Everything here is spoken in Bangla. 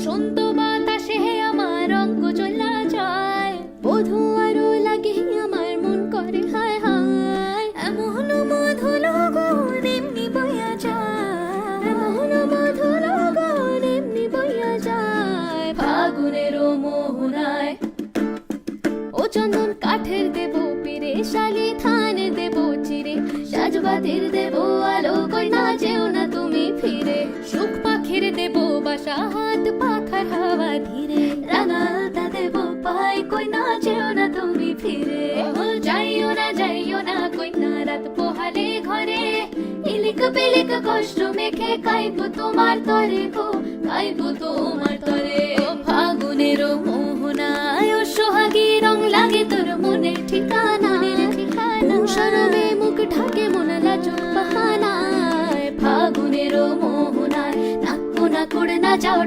বসন্ত বাতাসে আমার অঙ্গ চলা যায়, বধূ আরো লাগে আমার মন করে হায় হায়। এমন মধুর গুণ এমনি বইয়া যায়, এমন মধুর গুণ এমনি বইয়া যায়। ফাগুনের মোহনায় ও চন্দন কাঠের দেব পিরে, শালি থানের দেব চিরে, সাজবাতির দেব আলো, কই না যেও না তুমি ফিরে। সুখ পাখির দেব বাসা, হাত পাখার হাওয়া ধীরে, রাঙালতা দেব পাই, কই না যেও না তুমি ফিরে। যাইও না কই না রাত পোহালে ঘরে, ইলিক পিলিক কষ্ট মেখে কাইব তোমার তরে গো, কাইব তোমার তরে। ফাগুনের মোহনায় ও সোহাগী রং লাগে তোর মনের ঠিকানা, সরবে মুখ ঢাকে মন লাজুক বাহানায়। ফাগুনের মোহনায় নাক কোনা করে না যাও।